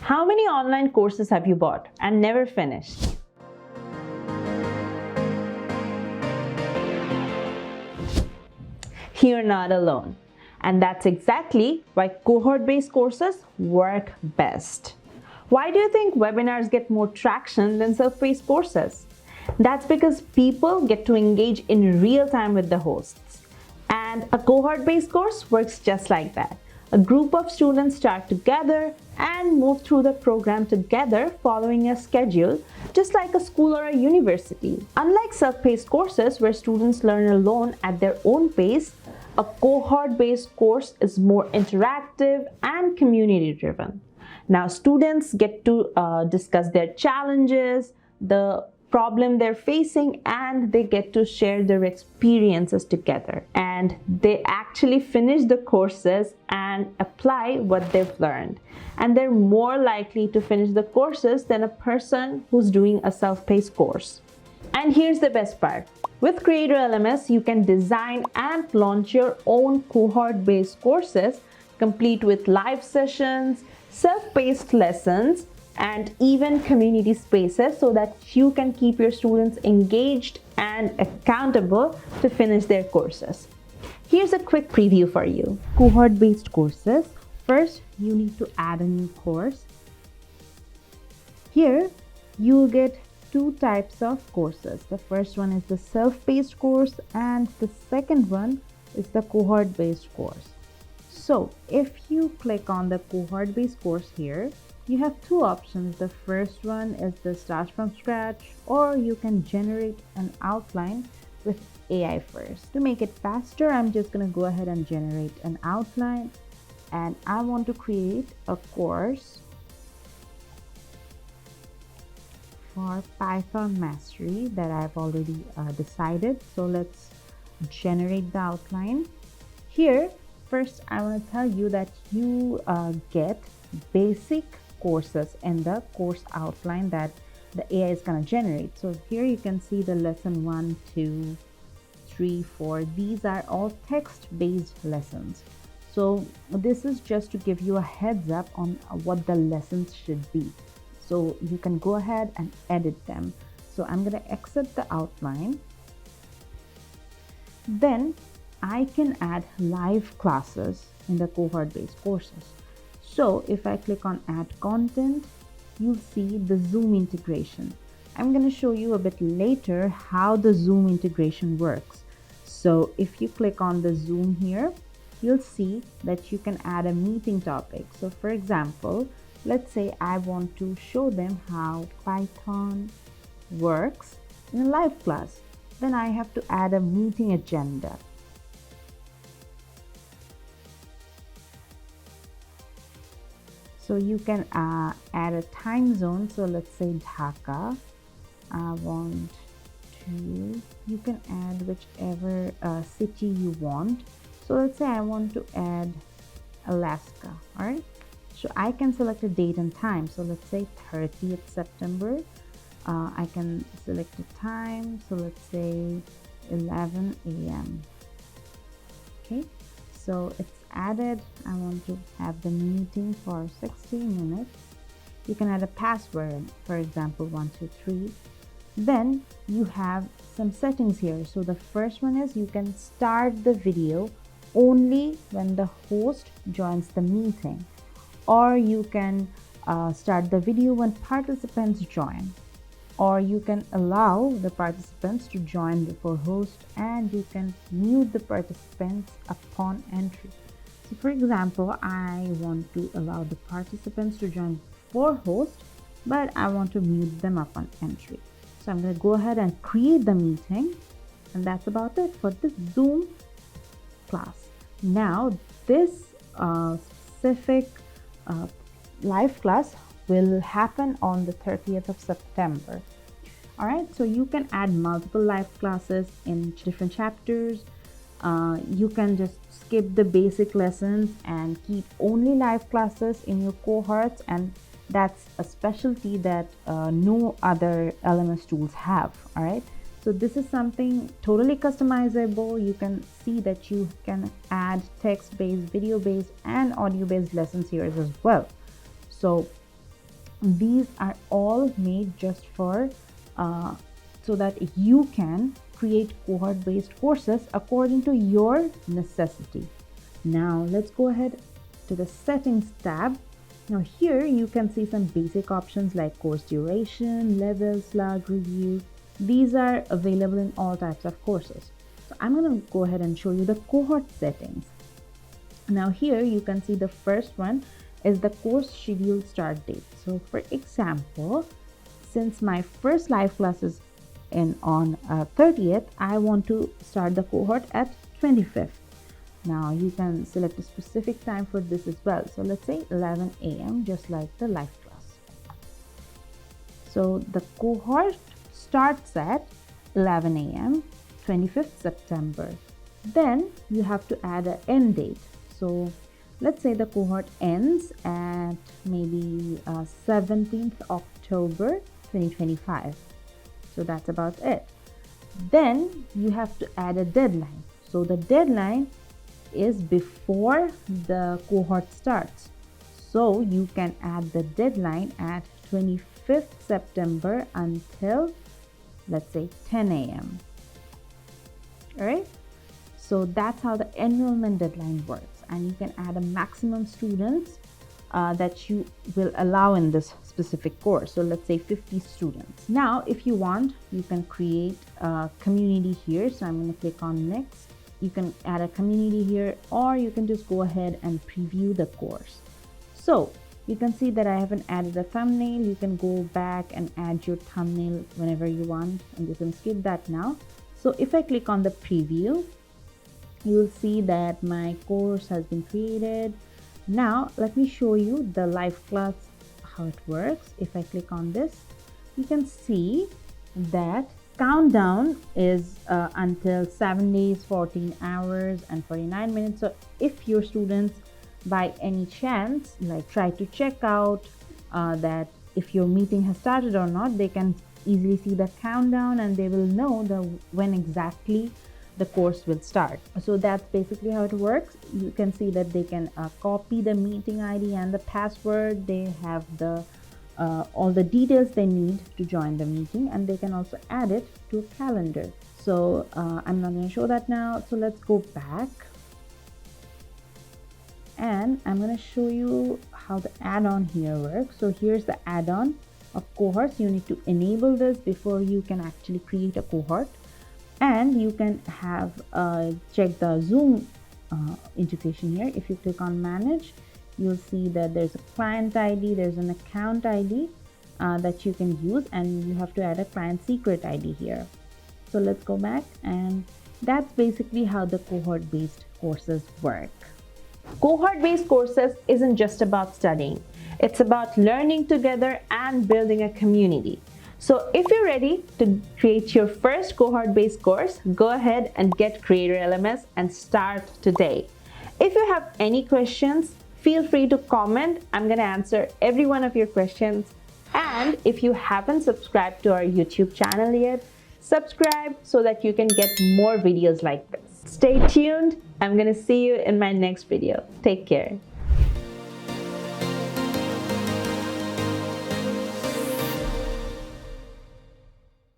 How many online courses have you bought and never finished? You're not alone. And that's exactly why cohort-based courses work best. Why do you think webinars get more traction than self-paced courses? That's because people get to engage in real time with the hosts. And a cohort-based course works just like that. A group of students start together and move through the program together following a schedule, just like a school or a university. Unlike self-paced courses where students learn alone at their own pace, a cohort-based course is more interactive and community-driven. Now, students get to discuss their challenges, the problem they're facing, and they get to share their experiences together. And they actually finish the courses and apply what they've learned. And they're more likely to finish the courses than a person who's doing a self-paced course. And here's the best part. With Creator LMS, you can design and launch your own cohort-based courses, complete with live sessions, self-paced lessons, and even community spaces so that you can keep your students engaged and accountable to finish their courses. Here's a quick preview for you. Cohort-based courses. First, you need to add a new course. Here, you'll get two types of courses. The first one is the self-paced course, and the second one is the cohort-based course. So if you click on the cohort-based course here, you have two options. The first one is the start from scratch, or you can generate an outline with AI first. To make it faster, I'm just going to go ahead and generate an outline, and I want to create a course for Python mastery that I've already decided. So let's generate the outline. Here, first I want to tell you that you get basic courses in the course outline that the AI is going to generate. So here you can see the lesson 1, 2, 3, 4. These are all text-based lessons. So this is just to give you a heads up on what the lessons should be. So you can go ahead and edit them. So I'm going to exit the outline. Then I can add live classes in the cohort-based courses. So if I click on add content, you'll see the Zoom integration. I'm going to show you a bit later how the Zoom integration works. So if you click on the Zoom here, you'll see that you can add a meeting topic. So for example, let's say I want to show them how Python works in a live class. Then I have to add a meeting agenda. So you can add a time zone. So let's say Dhaka. You can add whichever city you want. So let's say I want to add Alaska. All right. So I can select a date and time. So let's say 30th September. I can select a time. So let's say 11 a.m. Okay. So it's added. I want to have the meeting for 60 minutes. You can add a password, for example, 123. Then you have some settings here. So the first one is you can start the video only when the host joins the meeting, or you can start the video when participants join, or you can allow the participants to join before host, and you can mute the participants upon entry. So for example, I want to allow the participants to join before host, but I want to mute them upon entry. So I'm going to go ahead and create the meeting, and that's about it for this Zoom class. Now this specific live class will happen on the 30th of September. All right, so you can add multiple live classes in different chapters. You can just skip the basic lessons and keep only live classes in your cohorts, and that's a specialty that no other LMS tools have. All right, so this is something totally customizable. You can see that you can add text-based, video-based, and audio-based lessons here as well. So These are all made just for so that you can create cohort-based courses according to your necessity. Now let's go ahead to the settings tab. Now here you can see some basic options like course duration, level, slug, review. These are available in all types of courses. So I'm going to go ahead and show you the cohort settings. Now here you can see the first one is the course schedule start date. So for example, since my first live class is on 30th, I want to start the cohort at 25th. Now you can select a specific time for this as well. So let's say 11 a.m. just like the live class. So the cohort starts at 11 a.m. 25th September. Then you have to add an end date. So let's say the cohort ends at maybe 17th October 2025. So that's about it. Then you have to add a deadline. So the deadline is before the cohort starts. So you can add the deadline at 25th September until, let's say, 10 a.m. All right. So that's how the enrollment deadline works. And you can add a maximum students that you will allow in this specific course. So let's say 50 students. Now, if you want, you can create a community here. So I'm going to click on next. You can add a community here, or you can just go ahead and preview the course. So you can see that I haven't added a thumbnail. You can go back and add your thumbnail whenever you want. I'm just going to skip that now. So if I click on the preview, you'll see that my course has been created. Now let me show you the live class, how it works. If I click on this, you can see that countdown is until 7 days, 14 hours and 49 minutes. So if your students by any chance like try to check out that if your meeting has started or not, they can easily see the countdown and they will know when exactly the course will start. So that's basically how it works. You can see that they can copy the meeting ID and the password. They have the all the details they need to join the meeting, and they can also add it to a calendar. So I'm not going to show that now. So let's go back and I'm going to show you how the add-on here works. So here's the add-on of cohorts. You need to enable this before you can actually create a cohort. And you can have check the Zoom integration here. If you click on manage, you'll see that there's a client ID, there's an account ID that you can use, and you have to add a client secret ID here. So let's go back, and that's basically how the cohort-based courses work. Cohort-based courses isn't just about studying. It's about learning together and building a community. So if you're ready to create your first cohort-based course, go ahead and get Creator LMS and start today. If you have any questions, feel free to comment. I'm going to answer every one of your questions. And if you haven't subscribed to our YouTube channel yet, subscribe so that you can get more videos like this. Stay tuned. I'm going to see you in my next video. Take care.